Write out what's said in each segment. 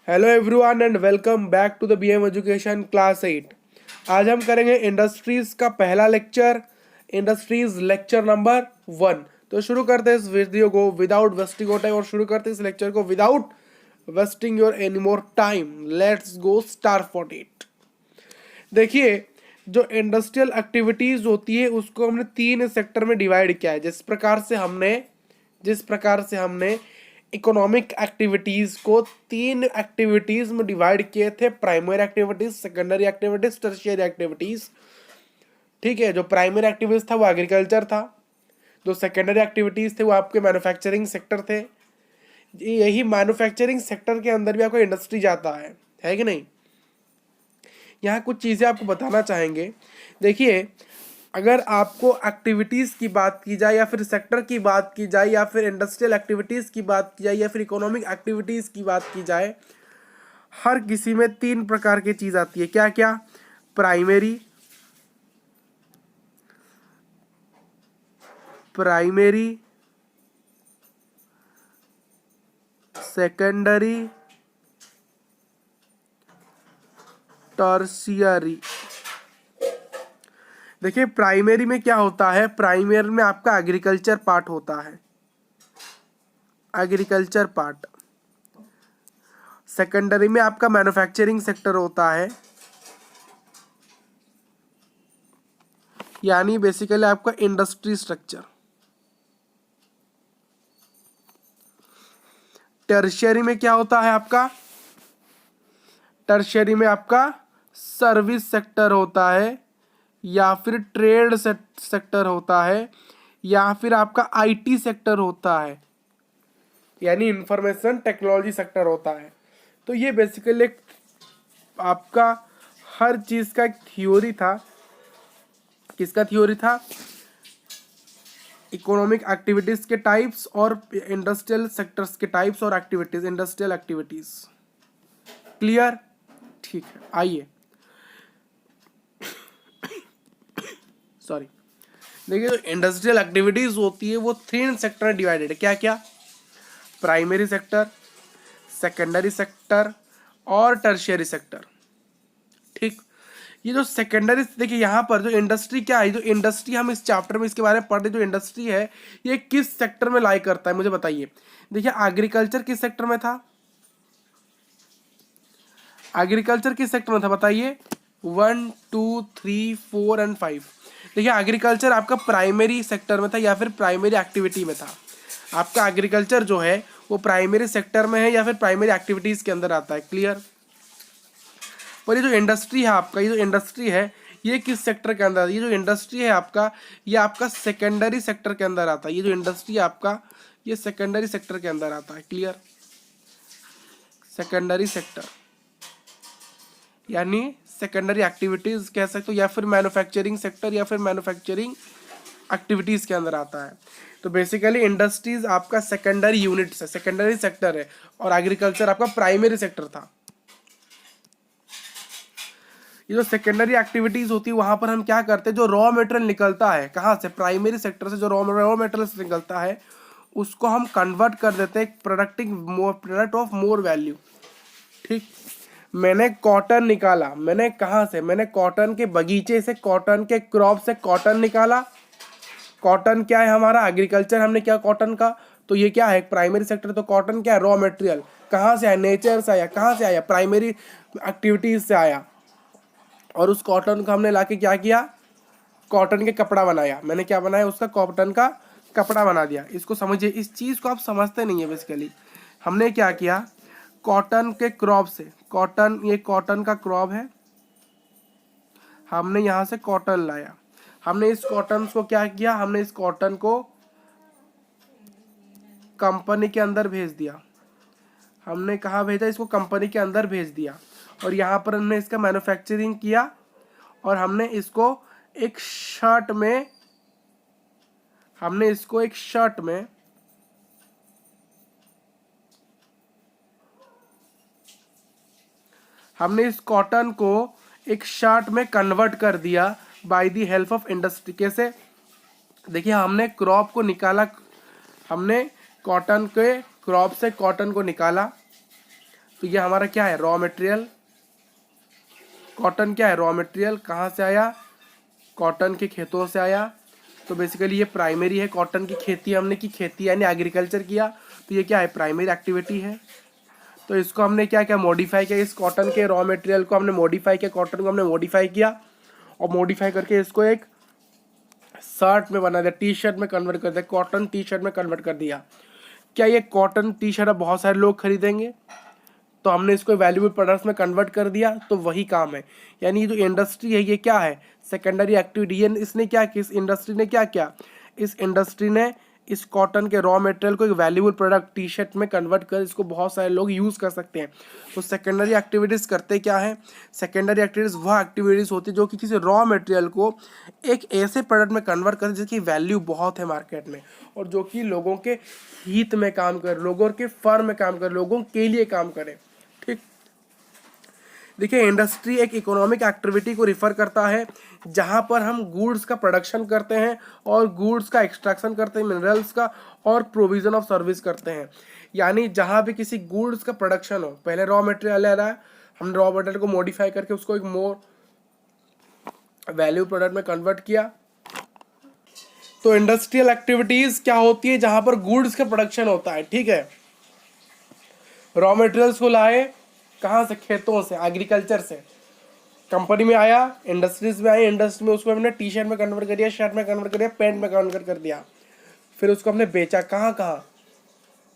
Hello everyone and welcome back to the BM education class 8। आज हम करेंगे industries का पहला लेक्चर, इंडस्ट्रीज लेक्चर नंबर 1। तो शुरू करते हैं इस वीडियो को विदाउट वेस्टिंग योर टाइम और शुरू करते हैं इस लेक्चर को without wasting your any more time. Let's go star for it. देखिए, जो इंडस्ट्रियल एक्टिविटीज होती है उसको हमने 3 सेक्टर में डिवाइड किया है। जिस प्रकार से हमने इकोनॉमिक एक्टिविटीज को 3 एक्टिविटीज में डिवाइड किए थे, primary activities, secondary activities, tertiary activities. ठीक है, जो प्राइमरी एक्टिविटीज था वो एग्रीकल्चर था, जो सेकेंडरी एक्टिविटीज थे वो आपके मैन्युफैक्चरिंग सेक्टर थे। यही मैन्युफैक्चरिंग सेक्टर के अंदर भी आपको इंडस्ट्री जाता है कि नहीं। यहाँ कुछ चीज़ें आपको बताना चाहेंगे। देखिए, अगर आपको एक्टिविटीज़ की बात की जाए या फिर सेक्टर की बात की जाए या फिर इंडस्ट्रियल एक्टिविटीज़ की बात की जाए या फिर इकोनॉमिक एक्टिविटीज़ की बात की जाए, हर किसी में 3 प्रकार की चीज़ आती है। क्या क्या? Primary, secondary, tertiary. देखिए, प्राइमरी में क्या होता है? प्राइमरी में आपका एग्रीकल्चर पार्ट होता है, एग्रीकल्चर पार्ट। सेकेंडरी में आपका मैन्युफैक्चरिंग सेक्टर होता है, यानी बेसिकली आपका इंडस्ट्री स्ट्रक्चर। टर्शियरी में क्या होता है आपका? टर्शियरी में आपका सर्विस सेक्टर होता है, या फिर ट्रेड सेक्टर होता है, या फिर आपका आईटी सेक्टर होता है, यानी इंफॉर्मेशन टेक्नोलॉजी सेक्टर होता है। तो ये बेसिकली आपका हर चीज का एक थ्योरी था। किसका थ्योरी था? इकोनॉमिक एक्टिविटीज के टाइप्स और इंडस्ट्रियल सेक्टर्स के टाइप्स और एक्टिविटीज, इंडस्ट्रियल एक्टिविटीज। क्लियर? ठीक है, आइए। सॉरी। देखिए, जो इंडस्ट्रियल एक्टिविटीज होती है वो 3 सेक्टर में डिवाइडेड है। क्या क्या? प्राइमरी सेक्टर, सेकेंडरी सेक्टर और टर्शियरी सेक्टर। ठीक। ये जो सेकेंडरी, देखिए यहाँ पर जो इंडस्ट्री क्या है, जो इंडस्ट्री हम इस चैप्टर में इसके बारे में पढ़ रहे, जो इंडस्ट्री है ये किस सेक्टर में लाई करता है मुझे बताइए। देखिए, एग्रीकल्चर किस सेक्टर में था? एग्रीकल्चर किस सेक्टर में था बताइए? 1 2 3 4 एंड 5। देखिए, एग्रीकल्चर आपका प्राइमरी सेक्टर में था या फिर प्राइमरी एक्टिविटी में था। आपका एग्रीकल्चर जो है वो प्राइमरी सेक्टर में है या फिर प्राइमरी एक्टिविटीज के अंदर आता है। क्लियर? पर ये जो इंडस्ट्री है आपका, ये जो इंडस्ट्री है ये किस सेक्टर के अंदर? ये जो इंडस्ट्री है आपका, ये आपका सेकेंडरी सेक्टर के अंदर आता है। ये जो इंडस्ट्री है आपका, ये सेकेंडरी सेक्टर के अंदर आता है। क्लियर? सेकेंडरी सेक्टर यानी सेकेंडरी एक्टिविटीज कह सकते हो, या फिर मैन्युफैक्चरिंग सेक्टर या फिर मैन्युफैक्चरिंग एक्टिविटीज के अंदर आता है। तो बेसिकली इंडस्ट्रीज आपका सेकेंडरी यूनिट्स है, सेकेंडरी सेक्टर है, और एग्रीकल्चर आपका प्राइमरी सेक्टर था। ये जो सेकेंडरी एक्टिविटीज होती है वहां पर हम क्या करते हैं, जो रॉ मटेरियल निकलता है कहाँ से? प्राइमरी सेक्टर से। जो रॉ मटेरियल से निकलता है उसको हम कन्वर्ट कर देते हैं प्रोडक्ट ऑफ मोर वैल्यू। ठीक। मैंने कॉटन निकाला, मैंने कहाँ से? मैंने कॉटन के बगीचे से, कॉटन के क्रॉप से कॉटन निकाला। कॉटन क्या है हमारा? एग्रीकल्चर हमने क्या कॉटन का, तो ये क्या है? Primary sector. तो कॉटन क्या है? Raw material. कहाँ से आया? नेचर से आया। कहाँ से आया? प्राइमरी एक्टिविटीज से आया। और उस कॉटन को हमने लाके क्या किया? कॉटन के कपड़ा बनाया। मैंने क्या बनाया? उसका कॉटन का कपड़ा बना दिया। इसको समझिए, इस चीज को आप समझते नहीं है। बेसिकली हमने क्या किया? कॉटन के क्रॉप से, कॉटन, ये कॉटन का क्रॉप है, हमने यहाँ से कॉटन लाया। हमने इस कॉटन को क्या किया? हमने इस कॉटन को कंपनी के अंदर भेज दिया। हमने कहाँ भेजा? इसको कंपनी के अंदर भेज दिया। और यहाँ पर हमने इसका मैन्युफैक्चरिंग किया और हमने इसको एक शर्ट में, हमने इसको एक शर्ट में, हमने इस कॉटन को एक शर्ट में कन्वर्ट कर दिया by the help of industry. कैसे? देखिए, हमने क्रॉप को निकाला, हमने कॉटन के क्रॉप से कॉटन को निकाला, तो ये हमारा क्या है, रॉ मटेरियल। कॉटन क्या है, रॉ मटेरियल। कहाँ से आया, कॉटन के खेतों से आया। तो बेसिकली ये प्राइमरी है, कॉटन की खेती हमने की, खेती यानी एग्रीकल्चर किया, तो ये क्या है, प्राइमरी एक्टिविटी है। तो इसको हमने क्या क्या मॉडिफाई किया, इस कॉटन के रॉ मटेरियल को हमने मॉडिफाई किया, कॉटन को हमने मॉडिफाई किया और मॉडिफाई करके इसको एक शर्ट में बना दिया, टी शर्ट में कन्वर्ट कर दिया, कॉटन टी शर्ट में कन्वर्ट कर दिया। क्या ये कॉटन टी शर्ट अब बहुत सारे लोग खरीदेंगे, तो हमने इसको वैल्यूएबल प्रोडक्ट्स में कन्वर्ट कर दिया, तो वही काम है। यानी जो इंडस्ट्री है ये क्या है, सेकेंडरी एक्टिविटी। ये इसने क्या किया, इस इंडस्ट्री ने क्या किया, इस इंडस्ट्री ने इस कॉटन के रॉ मटेरियल को एक वैल्यूएबल प्रोडक्ट टी शर्ट में कन्वर्ट कर इसको बहुत सारे लोग यूज़ कर सकते हैं। तो सेकेंडरी एक्टिविटीज़ करते क्या है, सेकेंडरी एक्टिविटीज़ वह एक्टिविटीज़ होती है जो कि किसी रॉ मटेरियल को एक ऐसे प्रोडक्ट में कन्वर्ट करते जिसकी वैल्यू बहुत है मार्केट में, और जो कि लोगों के हित में काम करे, लोगों के फर्म में काम करे, लोगों के लिए काम करे। ठीक, देखिए इंडस्ट्री एक इकोनॉमिक एक्टिविटी को रिफर करता है जहां पर हम गुड्स का प्रोडक्शन करते हैं और गुड्स का एक्सट्रैक्शन करते हैं, मिनरल्स का, और प्रोविजन ऑफ सर्विस करते हैं। यानी जहां भी किसी गुड्स का प्रोडक्शन हो, पहले रॉ मटेरियल आ रहा है, हमने रॉ मटेरियल को मॉडिफाई करके उसको एक मोर वैल्यू प्रोडक्ट में कन्वर्ट किया। तो इंडस्ट्रियल एक्टिविटीज क्या होती है, जहां पर गुड्स का प्रोडक्शन होता है। ठीक है, रॉ मटेरियल्स को लाए कहाँ से, खेतों से, एग्रीकल्चर से, कंपनी में आया, इंडस्ट्रीज में आई, इंडस्ट्री में उसको हमने टी शर्ट में कन्वर्ट कर दिया, शर्ट में कन्वर्ट कर दिया, पैंट में कन्वर्ट कर दिया, फिर उसको हमने बेचा कहाँ कहाँ,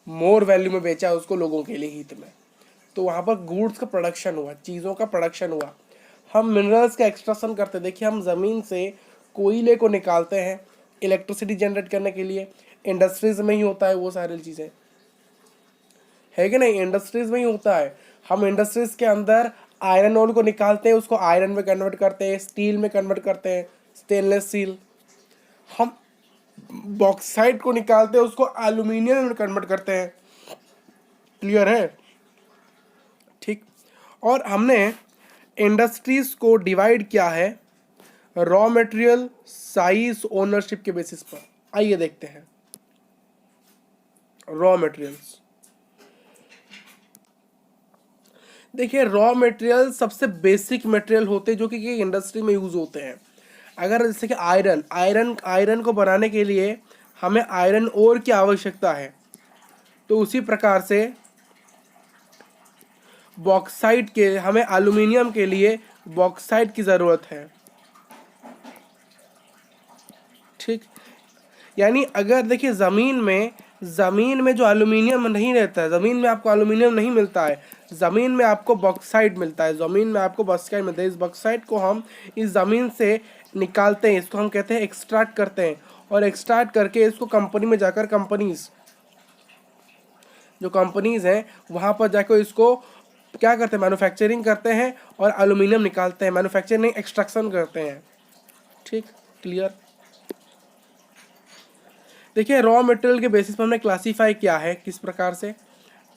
मोर वैल्यू में बेचा उसको लोगों के लिए हित में। तो वहाँ पर गुड्स का प्रोडक्शन हुआ, चीज़ों का प्रोडक्शन हुआ। हम मिनरल्स का एक्सट्रैक्शन करते हैं, देखिए हम ज़मीन से कोयले को निकालते हैं इलेक्ट्रिसिटी जनरेट करने के लिए, इंडस्ट्रीज में ही होता है वो सारी चीज़ें, है कि नहीं, इंडस्ट्रीज में ही होता है। हम इंडस्ट्रीज के अंदर आयरन ओर को निकालते हैं, उसको आयरन में कन्वर्ट करते हैं, स्टील में कन्वर्ट करते हैं, स्टेनलेस स्टील। हम बॉक्साइट को निकालते हैं, उसको एल्यूमिनियम में कन्वर्ट करते हैं। क्लियर है, ठीक। और हमने इंडस्ट्रीज को डिवाइड किया है रॉ मटेरियल, साइज, ओनरशिप के बेसिस पर। आइए देखते हैं रॉ मटेरियल्स। देखिए रॉ मटेरियल सबसे बेसिक मटेरियल होते हैं जो कि इंडस्ट्री में यूज होते हैं। अगर जैसे कि आयरन को बनाने के लिए हमें आयरन ओर की आवश्यकता है, तो उसी प्रकार से बॉक्साइट के हमें एल्यूमिनियम के लिए बॉक्साइट की ज़रूरत है। ठीक, यानी अगर देखिए ज़मीन में जो एल्यूमिनियम नहीं रहता है, ज़मीन में आपको एल्यूमिनियम नहीं मिलता है, ज़मीन में आपको बॉक्साइट मिलता है, ज़मीन में आपको बॉक्साइट मिलता है। इस बॉक्साइट को हम इस ज़मीन से निकालते हैं, इसको हम कहते हैं एक्सट्रैक्ट करते हैं, और एक्सट्रैक्ट करके इसको कंपनी में जाकर जो कंपनीज़ हैं वहाँ पर जाकर इसको क्या करते हैं, मैन्युफैक्चरिंग करते हैं और एल्यूमिनियम निकालते हैं, मैन्युफैक्चरिंग नहीं एक्सट्रैक्शन करते हैं। ठीक, क्लियर। देखिए रॉ मटेरियल के बेसिस पर हमने क्लासीफाई किया है किस प्रकार से,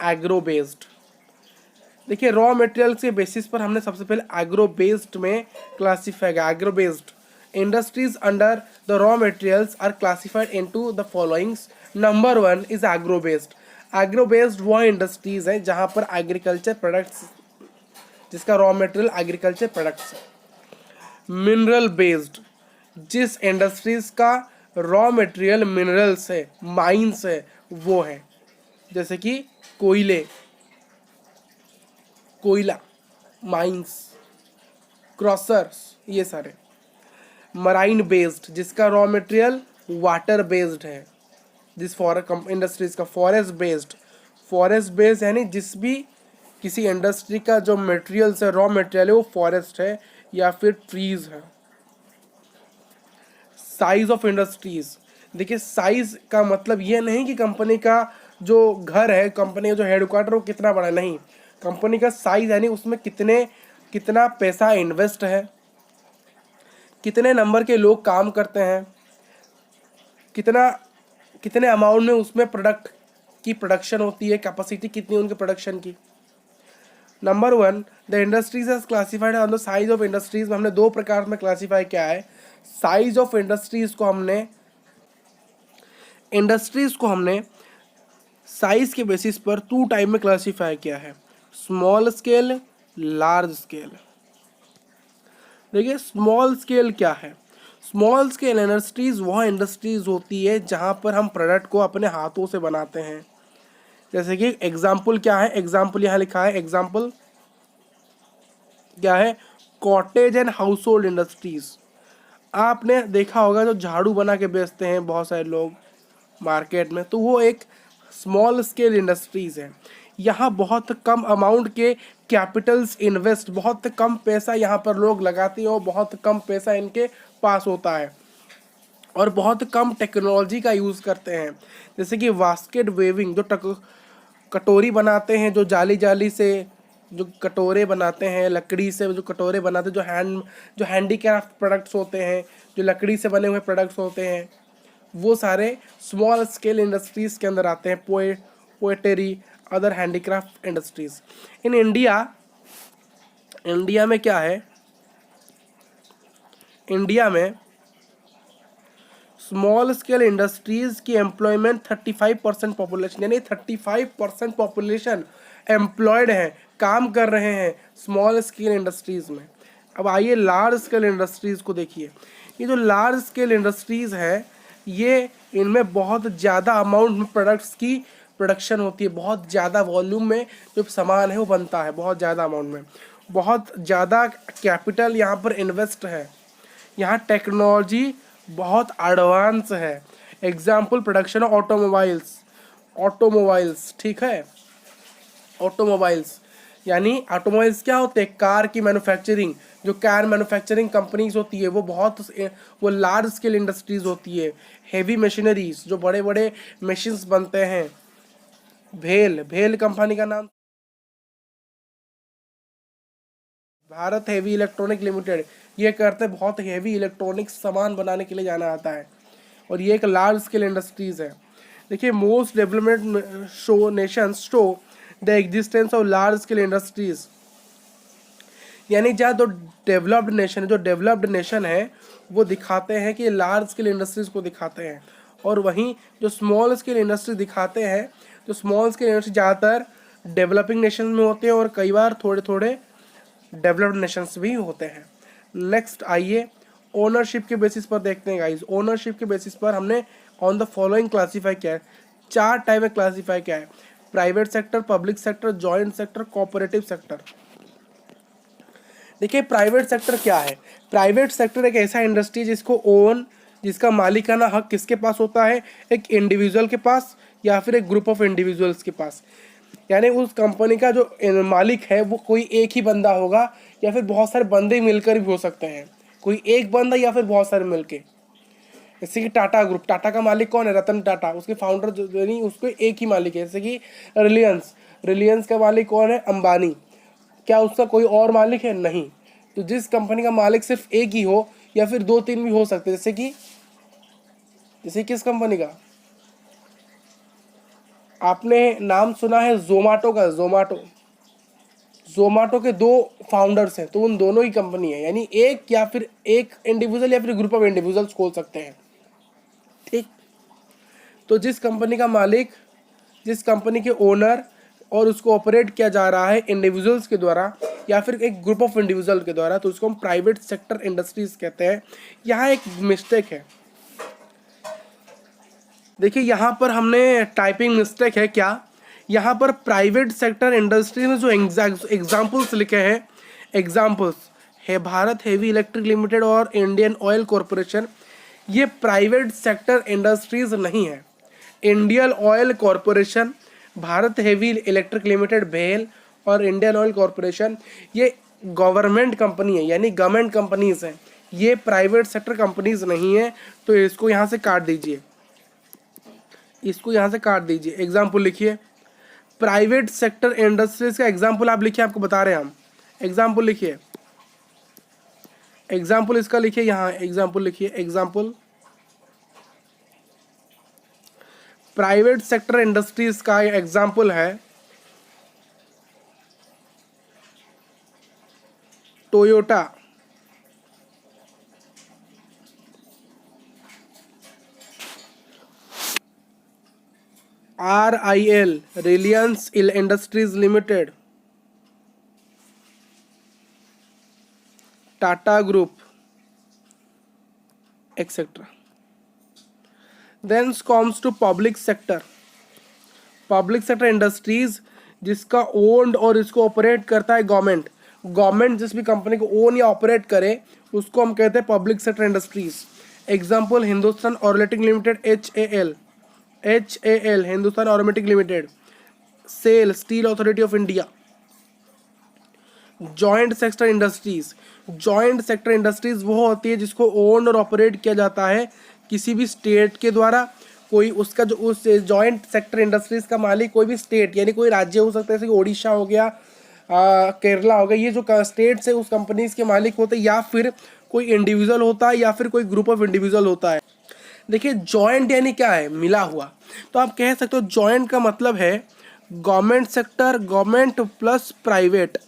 एग्रो बेस्ड। देखिए रॉ मटेरियल्स के बेसिस पर हमने सबसे पहले एग्रो बेस्ड में क्लासीफाई किया। Agro based industries under the raw materials are classified into the followings. Number 1 is agro based. Agro based वह इंडस्ट्रीज हैं जहां पर एग्रीकल्चर प्रोडक्ट्स, जिसका रॉ मटेरियल एग्रीकल्चर प्रोडक्ट्स है। मिनरल बेस्ड, जिस इंडस्ट्रीज का रॉ मटेरियल मिनरल्स है, mines है, वो है, जैसे कि कोयला, माइंस, क्रॉसर्स, ये सारे। मराइन बेस्ड, जिसका रॉ मटेरियल वाटर बेस्ड है, जिस इंडस्ट्रीज का। फॉरेस्ट बेस्ड यानी जिस भी किसी इंडस्ट्री का जो मटेरियल्स है, रॉ मटेरियल है, वो फॉरेस्ट है या फिर ट्रीज है। साइज ऑफ इंडस्ट्रीज, देखिए साइज का मतलब ये नहीं कि कंपनी का जो घर है, कंपनी का जो हेडक्वार्टर वो कितना बड़ा है, नहीं। कंपनी का साइज यानी उसमें कितना पैसा इन्वेस्ट है, कितने नंबर के लोग काम करते हैं, कितने अमाउंट में उसमें प्रोडक्ट की प्रोडक्शन होती है, कैपेसिटी कितनी उनके प्रोडक्शन की। Number 1 the industries as classified on the size of industries में हमने 2 प्रकार में क्लासीफाई किया है। साइज ऑफ इंडस्ट्रीज को हमने साइज के बेसिस पर 2 टाइप में क्लासीफाई किया है। Small scale, large scale. देखिए स्मॉल स्केल क्या है? स्मॉल स्केल इंडस्ट्रीज वह इंडस्ट्रीज होती है जहाँ पर हम प्रोडक्ट को अपने हाथों से बनाते हैं। जैसे कि एग्जाम्पल क्या है, एग्जाम्पल यहाँ लिखा है, एग्जाम्पल क्या है? Cottage and house hold industries. आपने देखा होगा जो झाड़ू बना के बेचते हैं बहुत सारे लोग मार्केट में, तो वो एक स्मॉल स्केल इंडस्ट्रीज है। यहाँ बहुत कम अमाउंट के कैपिटल्स इन्वेस्ट, बहुत कम पैसा यहाँ पर लोग लगाते हैं और बहुत कम पैसा इनके पास होता है और बहुत कम टेक्नोलॉजी का यूज़ करते हैं। जैसे कि बास्केट वेविंग, जो कटोरी बनाते हैं, जो जाली जाली से जो कटोरे बनाते हैं, लकड़ी से जो कटोरे बनाते हैं, जो हैंडीक्राफ्ट प्रोडक्ट्स होते हैं, जो लकड़ी से बने हुए प्रोडक्ट्स होते हैं, वो सारे स्मॉल स्केल इंडस्ट्रीज़ के अंदर आते हैं। Poetry, other handicraft industries. In India में क्या है? इंडिया में स्मॉल स्केल इंडस्ट्रीज़ की एम्प्लॉयमेंट 35% पॉपुलेशन, यानी 35% पॉपुलेशन एम्प्लॉयड है, काम कर रहे हैं स्मॉल स्केल इंडस्ट्रीज़ में। अब आइए लार्ज स्केल इंडस्ट्रीज़ को देखिए। ये जो लार्ज स्केल इंडस्ट्रीज़ है, ये इनमें बहुत ज़्यादा अमाउंट में प्रोडक्ट्स की प्रोडक्शन होती है, बहुत ज़्यादा वॉल्यूम में जो सामान है वो बनता है, बहुत ज़्यादा अमाउंट में, बहुत ज़्यादा कैपिटल यहाँ पर इन्वेस्ट है। यहाँ टेक्नोलॉजी बहुत एडवांस है। एग्जाम्पल प्रोडक्शन ऑफ ऑटोमोबाइल्स, ठीक है। ऑटोमोबाइल्स यानी ऑटोमोबाइल्स क्या होते हैं? कार की मैन्युफैक्चरिंग, जो कार मैन्युफैक्चरिंग कंपनीज होती है वो लार्ज स्केल इंडस्ट्रीज होती है। हेवी मशीनरीज, जो बड़े बड़े मशीन्स बनते हैं। भेल कंपनी का नाम, भारत हेवी इलेक्ट्रॉनिक लिमिटेड, ये करते बहुत हेवी इलेक्ट्रॉनिक सामान बनाने के लिए जाना आता है और ये एक लार्ज स्केल इंडस्ट्रीज है। देखिए most development show the existence of large scale industries, यानी जहाँ जो डेवलप्ड नेशन है वो दिखाते हैं कि लार्ज स्केल इंडस्ट्रीज को दिखाते हैं, और वहीं जो स्मॉल स्केल इंडस्ट्री दिखाते हैं, जो स्मॉल स्केल इंडस्ट्री ज़्यादातर डेवलपिंग नेशन में होते हैं और कई बार थोड़े थोड़े डेवलप्ड नेशंस भी होते हैं। नेक्स्ट आइए ओनरशिप के बेसिस पर देखते हैं गाइस। ओनरशिप के बेसिस पर हमने ऑन द फॉलोइंग क्लासीफाई किया है, 4 टाइप में क्लासीफाई किया है: private sector, public sector, joint sector, cooperative sector. देखिए प्राइवेट सेक्टर क्या है? प्राइवेट सेक्टर एक ऐसा इंडस्ट्री जिसका मालिकाना हक किसके पास होता है? एक इंडिविजुअल के पास या फिर एक ग्रुप ऑफ इंडिविजुअल्स के पास। यानी उस कंपनी का जो मालिक है वो कोई एक ही बंदा होगा या फिर बहुत सारे बंदे मिलकर भी हो सकते हैं, कोई एक बंदा या फिर बहुत सारे मिलके। जैसे कि टाटा ग्रुप, टाटा का मालिक कौन है? रतन टाटा, उसके फाउंडर जो नहीं, उसको एक ही मालिक है। जैसे कि रिलायंस का मालिक कौन है? अंबानी। क्या उसका कोई और मालिक है? नहीं। तो जिस कंपनी का मालिक सिर्फ एक ही हो या फिर 2-3 भी हो सकते, जैसे किस कंपनी का आपने नाम सुना है? जोमाटो का। जोमाटो के 2 फाउंडर्स हैं, तो उन दोनों ही कंपनी है, यानी एक या फिर एक इंडिविजुअल या फिर ग्रुप ऑफ इंडिविजुअल्स खोल सकते हैं, ठीक। तो जिस कंपनी का मालिक, जिस कंपनी के ओनर और उसको ऑपरेट किया जा रहा है इंडिविजुअल्स के द्वारा या फिर एक ग्रुप ऑफ इंडिविजुअल के द्वारा, तो उसको हम प्राइवेट सेक्टर इंडस्ट्रीज कहते हैं। यहाँ एक मिस्टेक है, देखिए यहाँ पर हमने टाइपिंग मिस्टेक है। क्या? यहाँ पर प्राइवेट सेक्टर इंडस्ट्री में जो एग्जाम्पल्स लिखे हैं, एग्जाम्पल्स है भारत हेवी इलेक्ट्रिक लिमिटेड और इंडियन ऑयल कॉरपोरेशन, ये प्राइवेट सेक्टर इंडस्ट्रीज नहीं है। Indian oil corporation, Bharat heavy electric limited भेल और इंडियन ऑयल कॉरपोरेशन ये गवर्नमेंट कंपनी है, यानी गवर्नमेंट कंपनीज हैं, ये प्राइवेट सेक्टर कंपनीज नहीं है। तो इसको यहाँ से काट दीजिए, इसको यहाँ से काट दीजिए। एग्जाम्पल लिखिए, प्राइवेट सेक्टर इंडस्ट्रीज का एग्जाम्पल आप लिखिए, आपको बता रहे हैं हम। एग्जाम्पल लिखिए, एग्जाम्पल इसका लिखिए, यहाँ एग्जाम्पल लिखिए। एग्जाम्पल प्राइवेट सेक्टर इंडस्ट्रीज का एग्जाम्पल है Toyota, RIL Reliance industries limited, Tata group etcetera. Then comes to public sector. Public sector industries जिसका ओन्ड और इसको ऑपरेट करता है गवर्नमेंट। गवर्नमेंट जिस भी कंपनी को ओन या ऑपरेट करे उसको हम कहते हैं public sector industries. Example Hindustan organic limited, HAL Hindustan organic limited. SAIL steel authority of India. Joint sector industries. Joint sector industries वो होती है जिसको ओन और ऑपरेट किया जाता है किसी भी स्टेट के द्वारा। कोई उसका जो उस जॉइंट सेक्टर इंडस्ट्रीज का मालिक कोई भी स्टेट यानी कोई राज्य हो सकता है, जैसे कि ओडिशा हो गया, केरला हो गया, ये जो स्टेट्स है उस कंपनीज के मालिक होते हैं, या फिर कोई इंडिविजुअल होता है या फिर कोई ग्रुप ऑफ इंडिविजुअल होता है। देखिए जॉइंट यानी क्या है, मिला हुआ। तो आप कह सकते हो जॉइंट का मतलब है government sector, government plus private.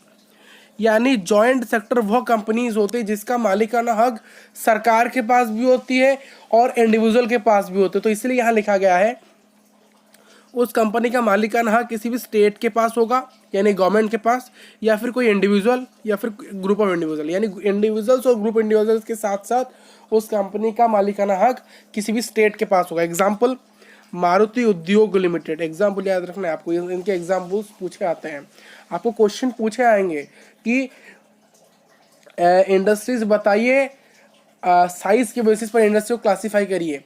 यानी जॉइंट सेक्टर वह कंपनीज होती है जिसका मालिकाना हक सरकार के पास भी होती है और इंडिविजुअल के पास भी होते हैं। तो इसलिए यहाँ लिखा गया है उस कंपनी का मालिकाना हक किसी भी स्टेट के पास होगा यानी गवर्नमेंट के पास, या फिर कोई इंडिविजुअल या फिर ग्रुप ऑफ इंडिविजुअल, यानी इंडिविजुअल्स और ग्रुप इंडिविजुअल्स के साथ साथ उस कंपनी का मालिकाना हक किसी भी स्टेट के पास होगा। एग्जाम्पल मारुति उद्योग लिमिटेड। एग्जाम्पल याद रखना है आपको, इनके एग्जाम्पल्स पूछे आते हैं, आपको क्वेश्चन पूछे आएंगे कि इंडस्ट्रीज बताइए, साइज के बेसिस पर इंडस्ट्री को क्लासीफाई करिए,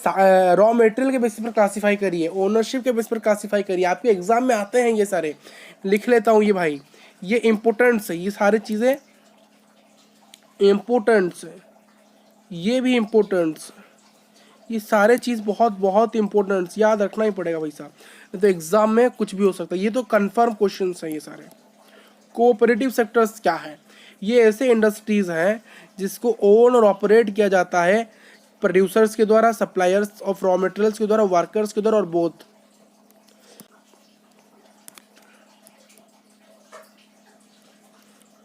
रॉ मटेरियल के बेसिस पर क्लासीफाई करिए, ओनरशिप के बेसिस पर क्लासीफाई करिए। आपके एग्जाम में आते हैं ये सारे, लिख लेता हूँ ये भाई, ये इम्पोर्टेंट्स है, ये सारी चीज़ें इम्पोर्टेंट्स है, ये भी इम्पोर्टेंट्स, ये सारे चीज़ बहुत बहुत इम्पोर्टेंट्स, याद रखना ही पड़ेगा भाई साहब, नहीं तो एग्जाम में कुछ भी हो सकता है। ये तो कंफर्म क्वेश्चंस हैं ये सारे। कोऑपरेटिव सेक्टर्स क्या है? ये ऐसे इंडस्ट्रीज हैं जिसको ओन और ऑपरेट किया जाता है प्रोड्यूसर्स के द्वारा, सप्लायर्स ऑफ रॉ मटेरियल्स के द्वारा, वर्कर्स के द्वारा और बोथ।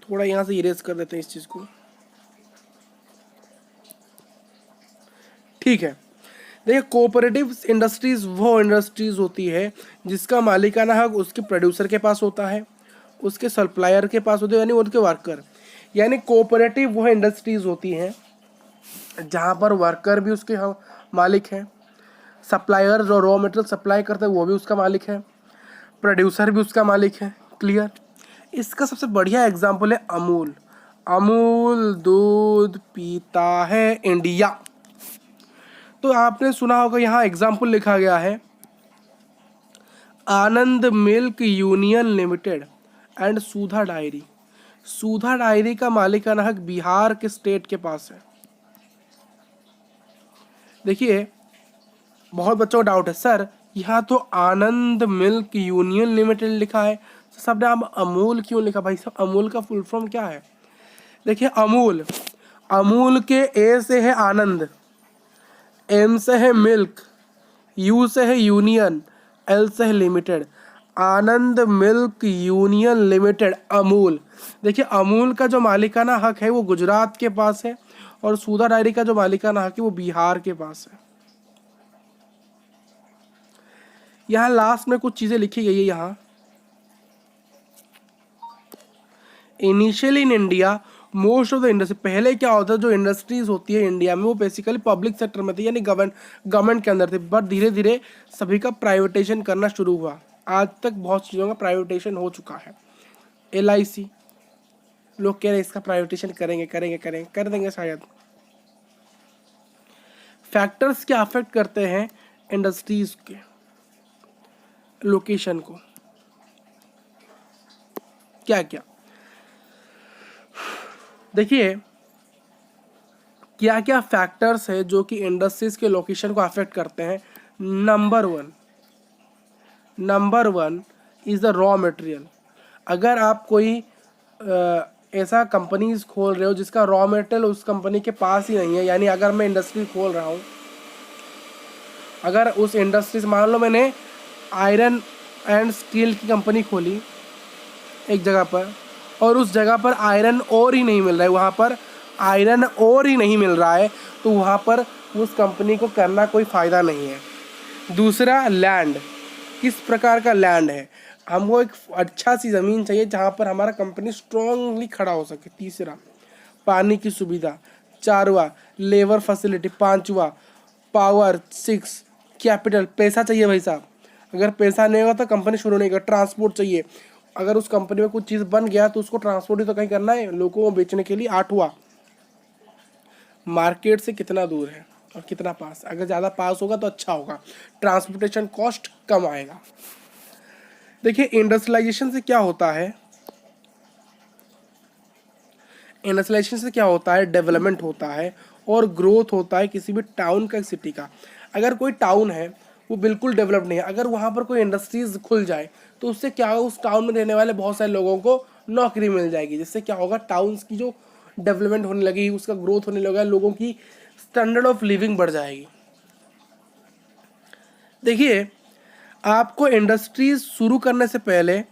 थोड़ा यहाँ से इरेज कर देते हैं इस चीज़ को, ठीक है। देखिए कोऑपरेटिव इंडस्ट्रीज वो इंडस्ट्रीज होती है जिसका मालिकाना हक उसके प्रोड्यूसर के पास होता है, उसके सप्लायर के पास होते हैं यानी उनके वर्कर। यानी कोऑपरेटिव वो इंडस्ट्रीज होती हैं जहाँ पर वर्कर भी उसके मालिक हैं, सप्लायर जो रॉ मटेरियल सप्लाई करता है वो भी उसका मालिक है, प्रोड्यूसर भी उसका मालिक है। क्लियर? इसका सबसे बढ़िया एग्जाम्पल है अमूल। अमूल दूध पीता है इंडिया। तो आपने सुना होगा यहाँ एग्जाम्पल लिखा गया है Anand milk union limited and Sudha dairy. Sudha dairy का मालिकाना हक बिहार के स्टेट के पास है। देखिए बहुत बच्चों को डाउट है, सर यहाँ तो आनंद मिल्क यूनियन लिमिटेड लिखा है, सब ने आप अमूल क्यों लिखा? भाई साहब अमूल का फुल फॉर्म क्या है? देखिए अमूल, अमूल के ए से है आनंद, एम से है मिल्क, यू से है यूनियन, एल से है लिमिटेड। आनंद मिल्क यूनियन लिमिटेड अमूल। देखिए अमूल का जो मालिकाना हक है वो गुजरात के पास है और सुधा डायरी का जो मालिकाना हक है वो बिहार के पास है। यहाँ लास्ट में कुछ चीजें लिखी गई है। यहाँ initially in India most of the industry, पहले क्या होता है जो इंडस्ट्रीज होती है इंडिया में वो बेसिकली पब्लिक सेक्टर में थी यानी गवर्नमेंट के अंदर थे, बट धीरे धीरे सभी का प्राइवेटाइजेशन करना शुरू हुआ। आज तक बहुत चीज़ों का प्राइवेटाइजेशन हो चुका है। LIC लोग कह रहे हैं इसका प्राइवेटाइजेशन करेंगे करेंगे करेंगे, कर देंगे शायद। फैक्टर्स क्या अफेक्ट करते हैं इंडस्ट्रीज के लोकेशन को, क्या क्या? देखिए क्या क्या फैक्टर्स है जो कि इंडस्ट्रीज के लोकेशन को अफेक्ट करते हैं। Number one is the raw material. अगर आप कोई ऐसा कंपनीज खोल रहे हो जिसका रॉ मटेरियल उस कंपनी के पास ही नहीं है, यानी अगर मैं इंडस्ट्री खोल रहा हूँ, अगर उस इंडस्ट्रीज, मान लो मैंने आयरन एंड स्टील की कंपनी खोली एक जगह पर और उस जगह पर आयरन और ही नहीं मिल रहा है, वहाँ पर आयरन और ही नहीं मिल रहा है, तो वहाँ पर उस कंपनी को करना कोई फ़ायदा नहीं है। दूसरा लैंड, किस प्रकार का लैंड है, हमको एक अच्छा सी ज़मीन चाहिए जहाँ पर हमारा कंपनी स्ट्रांगली खड़ा हो सके। तीसरा पानी की सुविधा, 4वां लेबर फैसिलिटी, 5वां पावर, 6 कैपिटल, पैसा चाहिए भाई साहब, अगर पैसा नहीं होगा तो कंपनी शुरू नहीं कर। ट्रांसपोर्ट चाहिए, अगर उस कंपनी में कुछ चीज़ बन गया तो उसको ट्रांसपोर्ट ही तो कहीं करना है लोगों को बेचने के लिए। 8वां मार्केट से कितना दूर है और कितना पास, अगर ज़्यादा पास होगा तो अच्छा होगा, ट्रांसपोर्टेशन कॉस्ट कम आएगा। देखिए इंडस्ट्रियलाइजेशन से क्या होता है, इंडस्ट्रियलाइजेशन से क्या होता है, डेवलपमेंट होता है और ग्रोथ होता है किसी भी टाउन का, सिटी का। अगर कोई टाउन है वो बिल्कुल डेवलप नहीं है, अगर वहाँ पर कोई इंडस्ट्रीज खुल जाए तो उससे क्या होगा, उस टाउन में रहने वाले बहुत सारे लोगों को नौकरी मिल जाएगी, जिससे क्या होगा, टाउन्स की जो डेवलपमेंट होने लगी, उसका ग्रोथ होने लगा, लोगों की स्टैंडर्ड ऑफ लिविंग बढ़ जाएगी। देखिए आपको इंडस्ट्रीज शुरू करने से पहले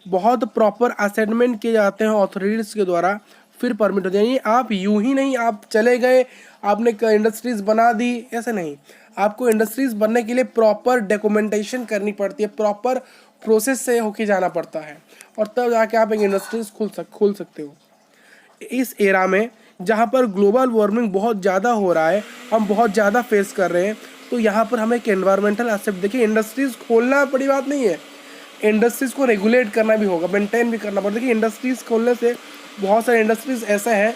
बहुत प्रॉपर असेसमेंट किए जाते हैं अथॉरिटीज़ के द्वारा, फिर परमिट होती है। यानी आप यूं ही नहीं आप चले गए आपने इंडस्ट्रीज़ बना दी, ऐसे नहीं, आपको इंडस्ट्रीज़ बनने के लिए प्रॉपर डॉक्यूमेंटेशन करनी पड़ती है, प्रॉपर प्रोसेस से होके जाना पड़ता है, और तब जाके आप एक इंडस्ट्रीज़ खोल सकते हो। इस एरा में जहाँ पर ग्लोबल वार्मिंग बहुत ज़्यादा हो रहा है, हम बहुत ज़्यादा फेस कर रहे हैं, तो यहाँ पर हमें एक एनवायरमेंटल एस्पेक्ट, देखिए इंडस्ट्रीज़ खोलना बड़ी बात नहीं है, इंडस्ट्रीज़ को रेगुलेट करना भी होगा, मेंटेन भी करना पड़ता है। देखिए इंडस्ट्रीज़ खोलने से बहुत सारे इंडस्ट्रीज़ ऐसे हैं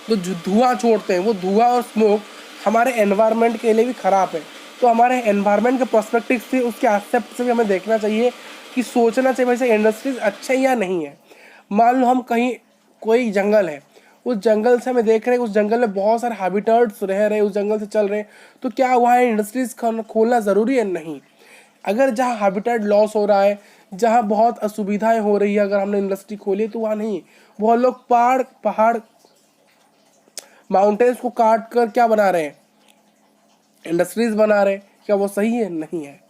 जो धुआं छोड़ते हैं, वो धुआं और स्मोक हमारे एनवायरनमेंट के लिए भी ख़राब है। तो हमारे एनवायरनमेंट के पर्सपेक्टिव से, उसके एस्पेक्ट से भी हमें देखना चाहिए कि सोचना चाहिए वैसे इंडस्ट्रीज़ अच्छे या नहीं है। मान लो हम कहीं कोई जंगल है, उस जंगल से हमें देख रहे हैं उस जंगल में बहुत सारे हैबिटेट्स रह रहे हैं, उस जंगल से चल रहे हैं, तो क्या वहाँ इंडस्ट्रीज़ खोलना ज़रूरी है? नहीं। अगर जहाँ हैबिटेट लॉस हो रहा है, जहाँ बहुत असुविधाएं हो रही है, अगर हमने इंडस्ट्री खोली तो वहाँ नहीं, बहुत लोग पहाड़ माउंटेन्स को काट कर क्या बना रहे हैं, इंडस्ट्रीज बना रहे हैं, क्या वो सही है? नहीं है।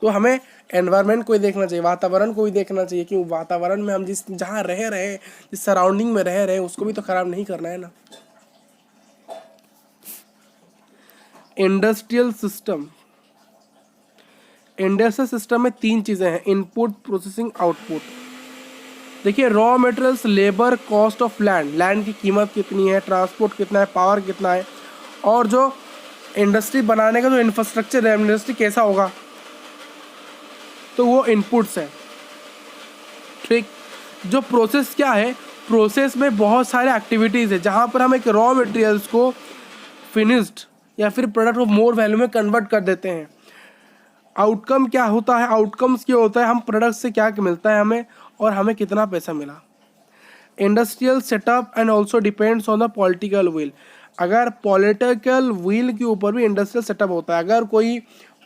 तो हमें एनवायरनमेंट को ही देखना चाहिए, वातावरण को ही देखना चाहिए कि वातावरण में हम जिस जहाँ रह रहे हैं, जिस सराउंडिंग में रह रहे हैं, उसको भी तो खराब नहीं करना है ना। इंडस्ट्रियल सिस्टम, इंडस्ट्रियल सिस्टम में 3 चीज़ें हैं, इनपुट, प्रोसेसिंग, आउटपुट। देखिए raw materials, labour, cost of land, land की कीमत कितनी है, ट्रांसपोर्ट कितना है, पावर कितना है, और जो इंडस्ट्री बनाने का जो इंफ्रास्ट्रक्चर है, इंडस्ट्री कैसा होगा, तो वो इनपुट्स है। ठीक, जो प्रोसेस क्या है, प्रोसेस में बहुत सारे एक्टिविटीज़ है जहाँ पर हम एक रॉ मटेरियल्स को फिनिश्ड या फिर प्रोडक्ट ऑफ मोर वैल्यू में कन्वर्ट कर देते हैं। आउटकम क्या होता है, आउटकम्स क्या होता है, हम प्रोडक्ट से क्या मिलता है हमें, और हमें कितना पैसा मिला। Industrial setup and also depends on the political will, अगर पॉलिटिकल विल के ऊपर भी इंडस्ट्रियल सेटअप होता है। अगर कोई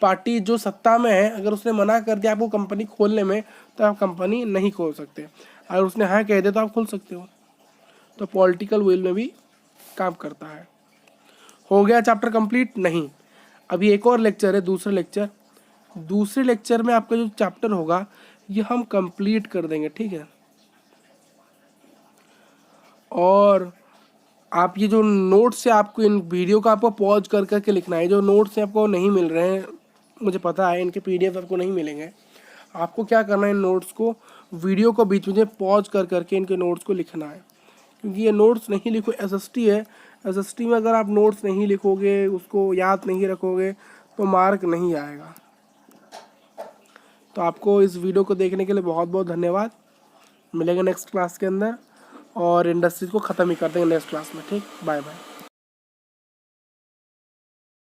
पार्टी जो सत्ता में है, अगर उसने मना कर दिया आपको कंपनी खोलने में, तो आप कंपनी नहीं खोल सकते, अगर उसने हाँ कह दिया तो आप खोल सकते हो। तो पॉलिटिकल विल में भी काम करता है। हो गया चैप्टर कंप्लीट? नहीं, अभी एक और लेक्चर है, दूसरे लेक्चर में आपका जो चैप्टर होगा ये हम कंप्लीट कर देंगे, ठीक है। और आप ये जो नोट्स है, आपको इन वीडियो का आपको पॉज कर करके लिखना है। जो नोट्स हैं आपको नहीं मिल रहे हैं, मुझे पता है, इनके PDF आपको नहीं मिलेंगे। आपको क्या करना है, इन नोट्स को, वीडियो को बीच में पॉज कर करके इनके नोट्स को लिखना है, क्योंकि ये नोट्स नहीं लिखो, SST है, SST में अगर आप नोट्स नहीं लिखोगे, उसको याद नहीं रखोगे, तो मार्क नहीं आएगा। तो आपको इस वीडियो को देखने के लिए बहुत बहुत धन्यवाद। मिलेंगे नेक्स्ट क्लास के अंदर, और इंडस्ट्रीज को ख़त्म ही कर देंगे नेक्स्ट क्लास में। ठीक, बाय बाय।